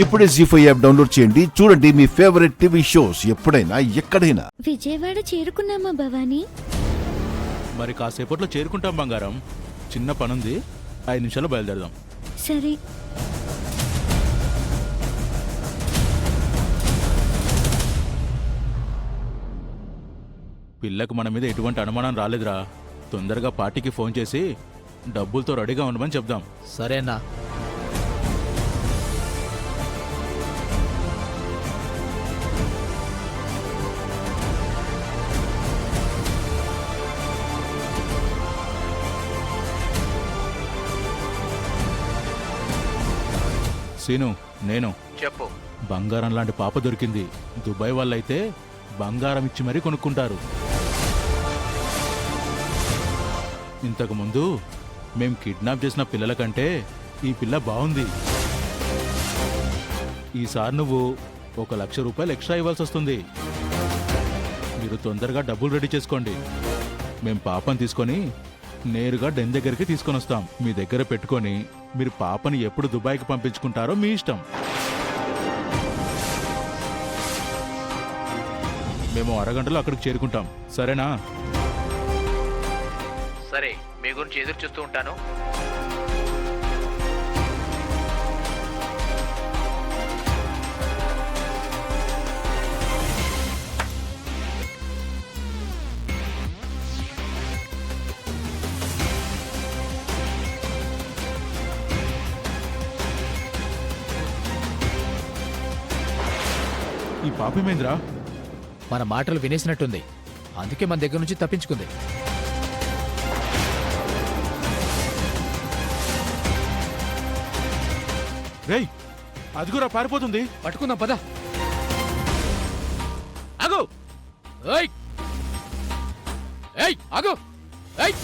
ఇప్పుడే జీ5 app download చేయండి. చూడండి మీ ఫేవరెట్ టీవీ షోస్ ఎప్పుడైనా ఎక్కడైనా. విజయవాడ చేరుకున్నామా భవానీ? మరి కాసేపట్లో చేరుకుంటాం బంగారం. చిన్న పనుంది, 5 నిమిషాలు బయలుదేరదాం. సరే. పిల్లకు మన మీద ఎటువంటి అనుమానం రాలేదురా. తొందరగా పార్టీకి ఫోన్ చేసి డబ్బులతో రెడీగా ఉండమని చెప్దాం. సరేనా? సీను, నేను చెప్పు. బంగారం లాంటి పాప దొరికింది. దుబాయ్ వాళ్ళైతే బంగారం ఇచ్చి మరీ కొనుక్కుంటారు. ఇంతకుముందు మేం కిడ్నాప్ చేసిన పిల్లల కంటే ఈ పిల్ల బాగుంది. ఈసారి నువ్వు 1,00,000 రూపాయలు ఎక్స్ట్రా ఇవ్వాల్సి వస్తుంది. మీరు తొందరగా డబ్బులు రెడీ చేసుకోండి. మేం పాపని తీసుకొని నేరుగా డెన్ దగ్గరికి తీసుకొని వస్తాం. మీ దగ్గర పెట్టుకొని మీరు పాపని ఎప్పుడు దుబాయ్కి పంపించుకుంటారో మీ ఇష్టం. మేము అరగంటలో అక్కడికి చేరుకుంటాం. సరేనా? సరే, మీ గురించి ఎదురు చూస్తూ ఉంటాను. ఈ పాపమేంద్రా? మన మాటలు వినేసినట్టుంది, అందుకే మన దగ్గర నుంచి తప్పించుకుంది. రేయ్, అదిగురా పారిపోతుంది. పట్టుకుందాం పద. అగో! ఏయ్ ఏయ్ ఆగు! ఏయ్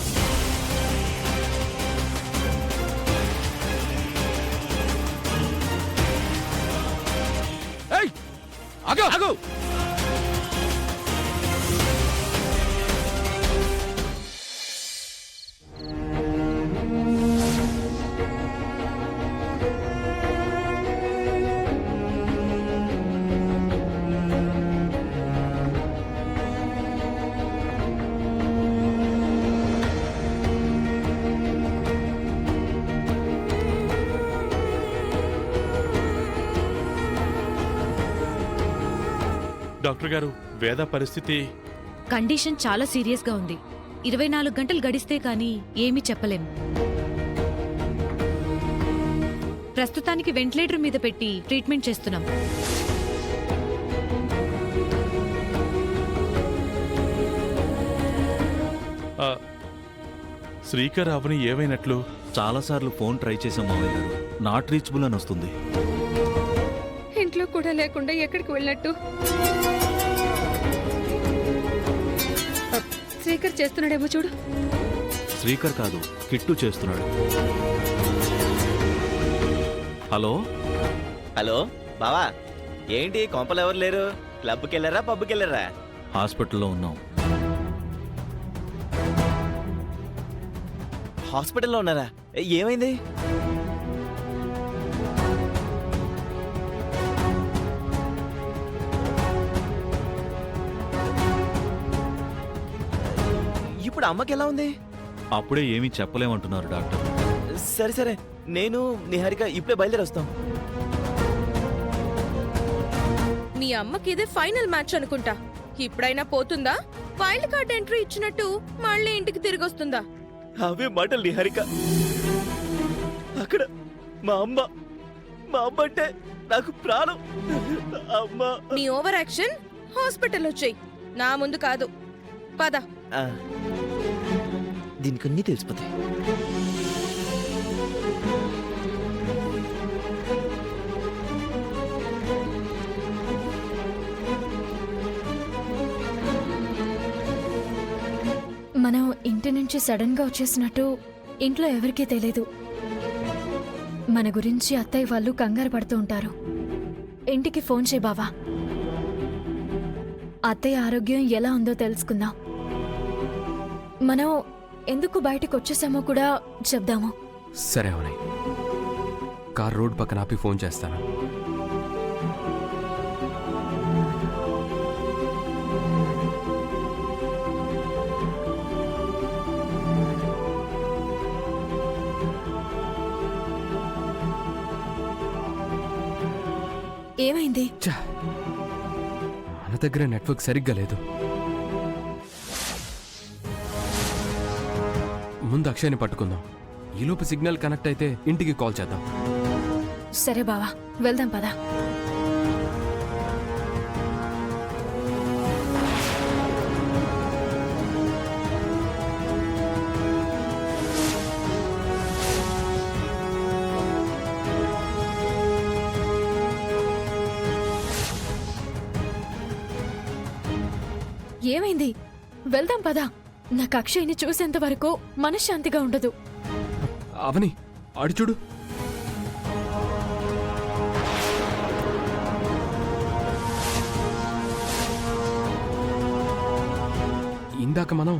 ఏయ్ ఆగు! ఆగు! డాక్టర్ గారు, వేద పరిస్థితి కండిషన్ చాలా సీరియస్గా ఉంది. 24 గంటలు గడిస్తే కానీ ఏమీ చెప్పలేం. ప్రస్తుతానికి వెంటిలేటర్ మీద పెట్టి ట్రీట్మెంట్ చేస్తున్నాం. శ్రీకర్ అవని ఏమైనట్లు? చాలాసార్లు ఫోన్ ట్రై చేశాం మావయ్య గారు, నాట్ రీచబుల్ అని వస్తుంది. ఇంట్లో కూడా లేకుండా ఎక్కడికి వెళ్ళినట్టు? శ్రీకర్ చేస్తున్నాడేమో చూడు. శ్రీకర్ కాదు, కిట్టు చేస్తున్నాడు. హలో హలో బావా, ఏంటి కొంపలు ఎవరు లేరు? క్లబ్కి వెళ్ళారా, పబ్కి వెళ్ళారా? హాస్పిటల్లో ఉన్నాం. హాస్పిటల్లో ఉన్నారా? ఏమైంది? ఇప్పుడు అమ్మకి ఎలా ఉంది? అప్పుడే ఏమీ చెప్పలేమంటున్నారు డాక్టర్. సరే సరే, నేను నిహారిక ఇప్పుడే బయలుదేరి వస్తాం. మీ అమ్మకి ఇదే ఫైనల్ మ్యాచ్ అనుకుంటా. ఇప్పుడైనా పోతుందా? వైల్డ్ కార్డ్ ఎంట్రీ ఇచ్చినట్టు మళ్ళీ ఇంటికి తిరిగి వస్తుందా? అవే మాటలు నిహారిక. అక్కడ మా అమ్మ అంటే నాకు ప్రాణం. అమ్మ. నీ ఓవర్ యాక్షన్ హాస్పిటల్ వచ్చేయి, నా ముందు కాదు. పద. దీనికి అన్నీ తెలిసిపోతాయి. మనం ఇంటి నుంచి సడన్ గా వచ్చేసినట్టు ఇంట్లో ఎవరికీ తెలీదు. మన గురించి అత్తయ్య వాళ్ళు కంగారు పడుతూ ఉంటారు. ఇంటికి ఫోన్ చేయి బావా. అత్తయ్య ఆరోగ్యం ఎలా ఉందో తెలుసుకుందాం. మనం ఎందుకు బయటకు వచ్చేసామో కూడా చెప్దాము. సరే అవునాయి, కార్ రోడ్ పక్కన ఆపి ఫోన్ చేస్తాను. ఏమైంది? మన దగ్గర నెట్వర్క్ సరిగ్గా లేదు. ముందు అక్షయ్ని పట్టుకుందాం. ఈలోపు సిగ్నల్ కనెక్ట్ అయితే ఇంటికి కాల్ చేద్దాం. సరే బావా, వెళ్దాం పదా. ఏమైంది? వెళ్దాం పదా. నాకు అక్షయ్ని చూసేంత వరకు మనశ్శాంతిగా ఉండదు. అవని అడు చూడు. ఇందాక మనం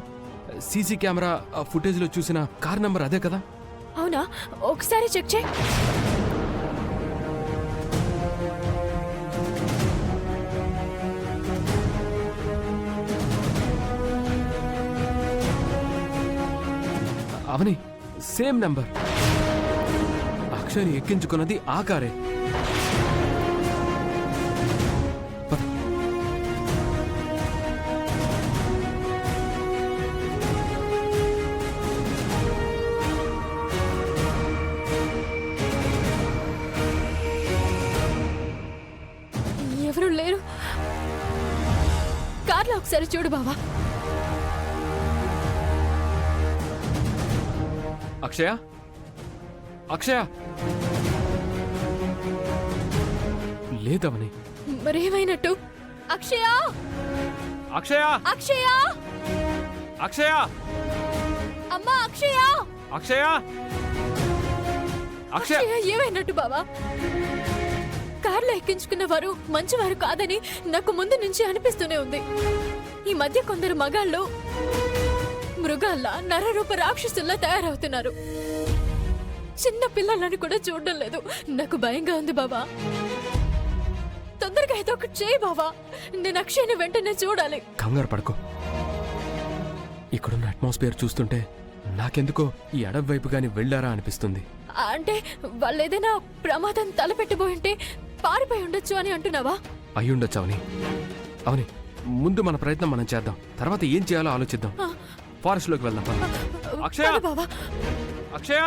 సీసీ కెమెరా ఫుటేజ్లో చూసిన కార్ నంబర్ అదే కదా? అవునా? ఒకసారి చెక్ చేయి. అవని సేమ్ నంబర్. అక్షయ్ని ఎక్కించుకున్నది ఆ కారే. పద. ఎవరు లేరు. కార్లో ఒకసారి చూడు బావా. అక్షయ, అక్షయ లేదవని. మరేమైనట్టు? అక్షయ, అక్షయ, అక్షయ, అక్షయ, అమ్మా అక్షయ, అక్షయ, అక్షయ. అక్షయ ఏమైనట్టు బావా? కార్లో ఎక్కించుకున్న వారు మంచివారు కాదని నాకు ముందు నుంచి అనిపిస్తూనే ఉంది. ఈ మధ్య కొందరు మగాళ్ళు మృగాల్లా నరరూప రాక్షసుల్లా తయారవుతున్నారు. చిన్న పిల్లలని కూడా చూడడం లేదు. నాకు భయంగా ఉంది బాబా. తొందరగా ఏదో ఒకటి చేయి బాబా. నేను అక్షయ్ని వెంటనే చూడాలి. కంగారు పడుకో. ఇక్కడున్న అట్మాస్ఫియర్ చూస్తుంటే నాకెందుకో ఈ అడవి వైపు గాని వెళ్ళారా అనిపిస్తుంది. అంటే వాళ్ళు ఏదైనా ప్రమాదం తలపెట్టిపోయింటే పారిపోయి ఉండొచ్చు అని అంటున్నావా? అయ్యుండొచ్చు అవని. అవని, ముందు మన ప్రయత్నం మనం చేద్దాం. తర్వాత ఏం చేయాలో ఆలోచిద్దాం. ఫారెస్ట్ లోకి వెళ్దాం. అక్షయ, బాబా. అక్షయ,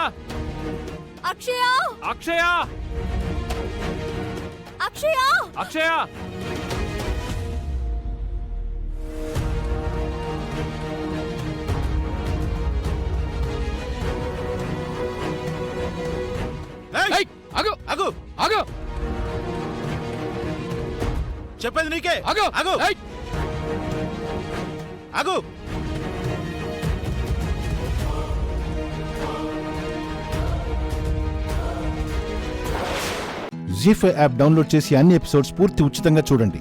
అక్షయ, అక్షయ, అక్షయ, అక్షయ. అగు అగు ఆగు, చెప్పేది నీకే. ఆగు, అగు అగు. జీ5 యాప్ డౌన్లోడ్ చేసి అన్ని ఎపిసోడ్స్ పూర్తి ఉచితంగా చూడండి.